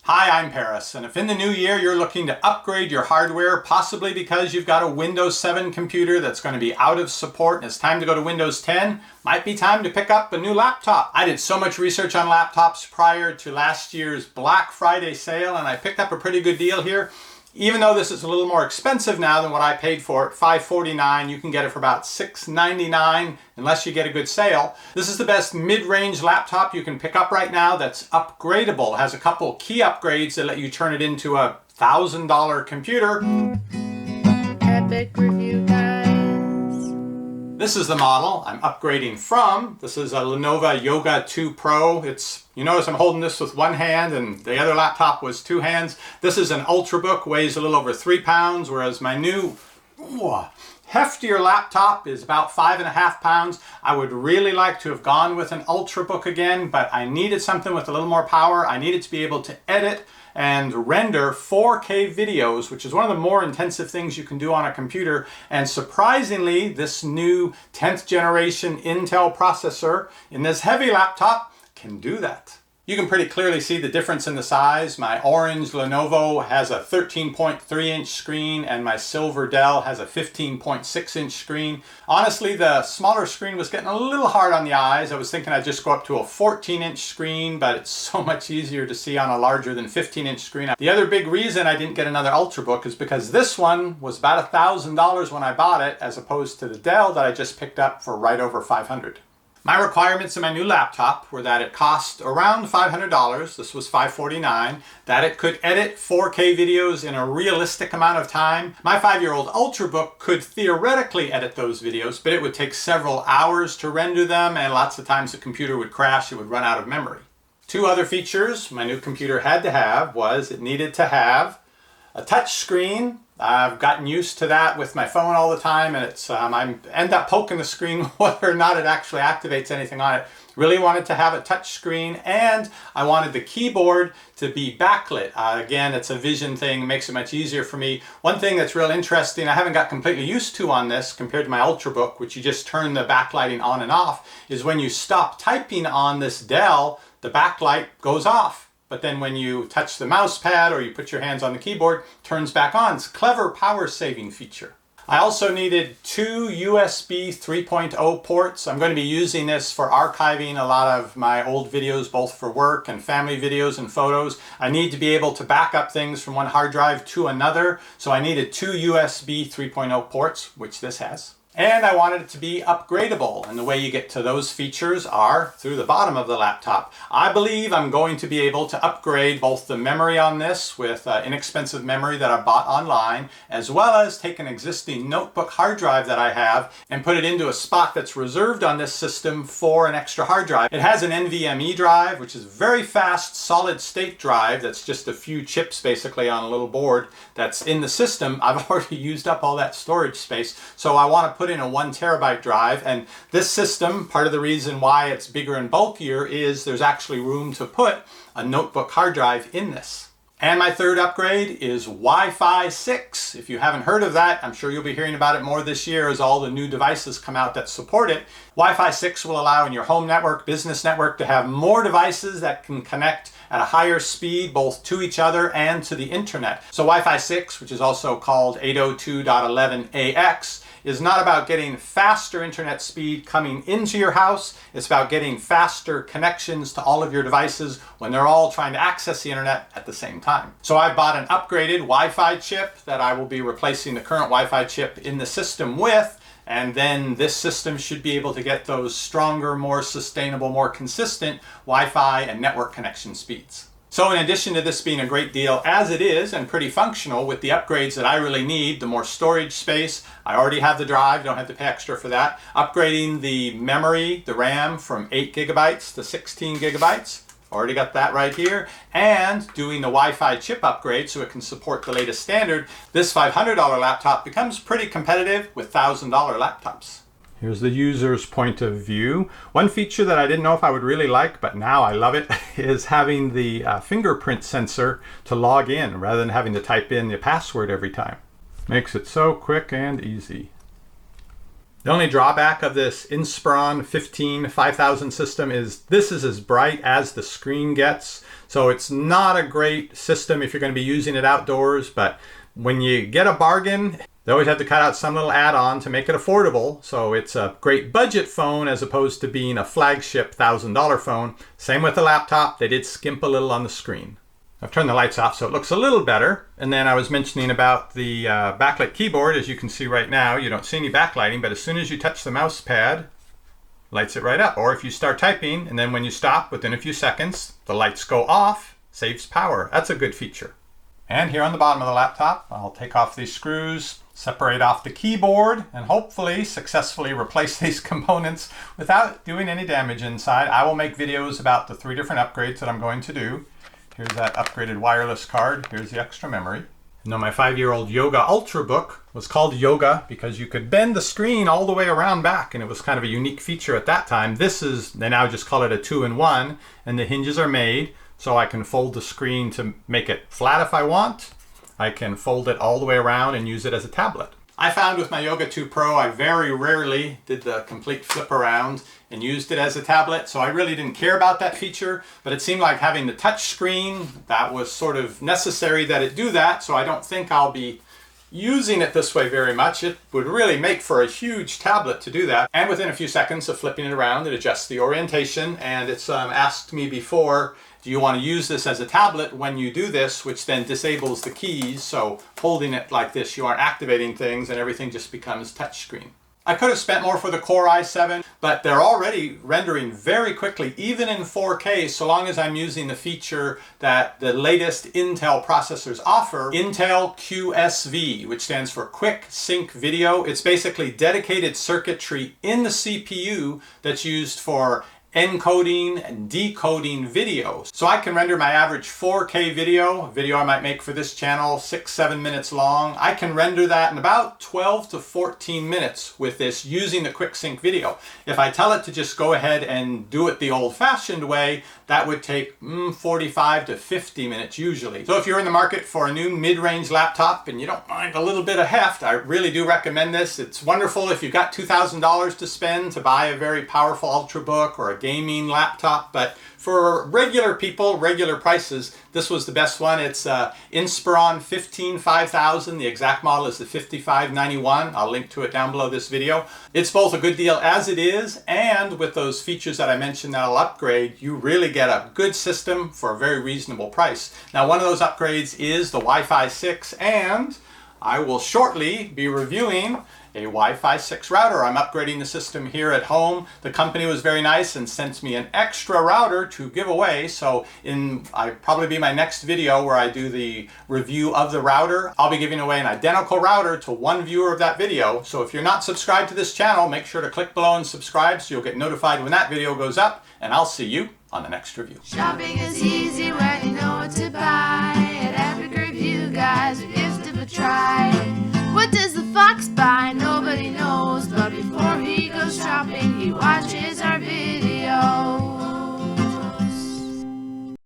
Hi, I'm Paris, and if in the new year you're looking to upgrade your hardware, possibly because you've got a Windows 7 computer that's going to be out of support and it's time to go to Windows 10, might be time to pick up a new laptop. I did so much research on laptops prior to last year's Black Friday sale, and I picked up a pretty good deal here. Even though this is a little more expensive now than what I paid for it, $549, you can get it for about $699 unless you get a good sale. This is the best mid-range laptop you can pick up right now that's upgradable. It has a couple key upgrades that let you turn it into a $1,000 computer. Epic Review Guys. This is the model I'm upgrading from. This is a Lenovo Yoga 2 Pro. You notice I'm holding this with one hand and the other laptop was two hands. This is an Ultrabook, weighs a little over 3 pounds, whereas my new heftier laptop is about 5.5 pounds. I would really like to have gone with an Ultrabook again, but I needed something with a little more power. I needed to be able to edit and render 4K videos, which is one of the more intensive things you can do on a computer. And surprisingly, this new 10th generation Intel processor in this heavy laptop can do that. You can pretty clearly see the difference in the size. My orange Lenovo has a 13.3 inch screen and my silver Dell has a 15.6 inch screen. Honestly, the smaller screen was getting a little hard on the eyes. I was thinking I'd just go up to a 14 inch screen, but it's so much easier to see on a larger than 15 inch screen. The other big reason I didn't get another Ultrabook is because this one was about $1,000 when I bought it, as opposed to the Dell that I just picked up for right over $500. My requirements in my new laptop were that it cost around $500, this was $549, that it could edit 4K videos in a realistic amount of time. My 5-year-old Ultrabook could theoretically edit those videos, but it would take several hours to render them, and lots of times the computer would crash, it would run out of memory. Two other features my new computer had to have was it needed to have a touch screen. I've gotten used to that with my phone all the time, and I end up poking the screen whether or not it actually activates anything on it. Really wanted to have a touch screen, and I wanted the keyboard to be backlit. Again, it's a vision thing, makes it much easier for me. One thing that's real interesting, I haven't got completely used to on this compared to my Ultrabook, which you just turn the backlighting on and off, is when you stop typing on this Dell, the backlight goes off. But then when you touch the mouse pad or you put your hands on the keyboard, it turns back on. It's a clever power saving feature. I also needed 2 USB 3.0 ports. I'm going to be using this for archiving a lot of my old videos, both for work and family videos and photos. I need to be able to back up things from one hard drive to another. So I needed 2 USB 3.0 ports, which this has. And I wanted it to be upgradable, and the way you get to those features are through the bottom of the laptop. I believe I'm going to be able to upgrade both the memory on this with inexpensive memory that I bought online, as well as take an existing notebook hard drive that I have and put it into a spot that's reserved on this system for an extra hard drive. It has an NVMe drive, which is a very fast solid state drive that's just a few chips basically on a little board that's in the system. I've already used up all that storage space, so I want to put in a 1 terabyte drive, and this system, part of the reason why it's bigger and bulkier is there's actually room to put a notebook hard drive in this. And my third upgrade is Wi-Fi 6. If you haven't heard of that, I'm sure you'll be hearing about it more this year as all the new devices come out that support it. Wi-Fi 6 will allow in your home network, business network, to have more devices that can connect at a higher speed, both to each other and to the internet. So Wi-Fi 6, which is also called 802.11ax, is not about getting faster internet speed coming into your house. It's about getting faster connections to all of your devices when they're all trying to access the internet at the same time. So I bought an upgraded Wi-Fi chip that I will be replacing the current Wi-Fi chip in the system with, and then this system should be able to get those stronger, more sustainable, more consistent Wi-Fi and network connection speeds. So in addition to this being a great deal as it is and pretty functional with the upgrades that I really need, the more storage space, I already have the drive, don't have to pay extra for that. Upgrading the memory, the RAM from 8 gigabytes to 16 gigabytes, already got that right here. And doing the Wi-Fi chip upgrade so it can support the latest standard, this $500 laptop becomes pretty competitive with $1,000 laptops. Here's the user's point of view. One feature that I didn't know if I would really like, but now I love it, is having the fingerprint sensor to log in rather than having to type in the password every time. Makes it so quick and easy. The only drawback of this Inspiron 5000 system is this is as bright as the screen gets. So it's not a great system if you're going to be using it outdoors, but when you get a bargain, they always have to cut out some little add-on to make it affordable. So it's a great budget phone as opposed to being a flagship $1,000 phone. Same with the laptop, they did skimp a little on the screen. I've turned the lights off so it looks a little better. And then I was mentioning about the backlit keyboard. As you can see right now, you don't see any backlighting, but as soon as you touch the mouse pad, lights it right up. Or if you start typing and then when you stop within a few seconds, the lights go off, saves power. That's a good feature. And here on the bottom of the laptop, I'll take off these screws, separate off the keyboard, and hopefully successfully replace these components without doing any damage inside. I will make videos about the 3 different upgrades that I'm going to do. Here's that upgraded wireless card. Here's the extra memory. Now my 5-year-old Yoga Ultrabook was called Yoga because you could bend the screen all the way around back, and it was kind of a unique feature at that time. They now just call it a 2-in-1, and the hinges are made so I can fold the screen to make it flat if I want. I can fold it all the way around and use it as a tablet. I found with my Yoga 2 Pro, I very rarely did the complete flip around and used it as a tablet, so I really didn't care about that feature, but it seemed like having the touch screen, that was sort of necessary that it do that, so I don't think I'll be using it this way very much. It would really make for a huge tablet to do that. And within a few seconds of flipping it around, it adjusts the orientation, and it's asked me before, do you want to use this as a tablet when you do this, which then disables the keys, so holding it like this, you aren't activating things and everything just becomes touchscreen. I could have spent more for the Core i7, but they're already rendering very quickly, even in 4K, so long as I'm using the feature that the latest Intel processors offer, Intel QSV, which stands for Quick Sync Video. It's basically dedicated circuitry in the CPU that's used for encoding and decoding video. So I can render my average 4K video, a video I might make for this channel, 6-7 minutes long. I can render that in about 12 to 14 minutes with this using the Quick Sync Video. If I tell it to just go ahead and do it the old-fashioned way, that would take 45 to 50 minutes usually. So if you're in the market for a new mid-range laptop and you don't mind a little bit of heft, I really do recommend this. It's wonderful if you've got $2,000 to spend to buy a very powerful Ultrabook or a gaming laptop, but for regular people, regular prices, this was the best one. It's Inspiron 5000. The exact model is the 5591. I'll link to it down below this video. It's both a good deal as it is, and with those features that I mentioned that'll upgrade, you really get a good system for a very reasonable price. Now, one of those upgrades is the Wi-Fi 6, and I will shortly be reviewing a Wi-Fi 6 router. I'm upgrading the system here at home. The company was very nice and sent me an extra router to give away. So I'll probably be my next video where I do the review of the router. I'll be giving away an identical router to one viewer of that video. So if you're not subscribed to this channel, make sure to click below and subscribe so you'll get notified when that video goes up. And I'll see you on the next review. Shopping is easy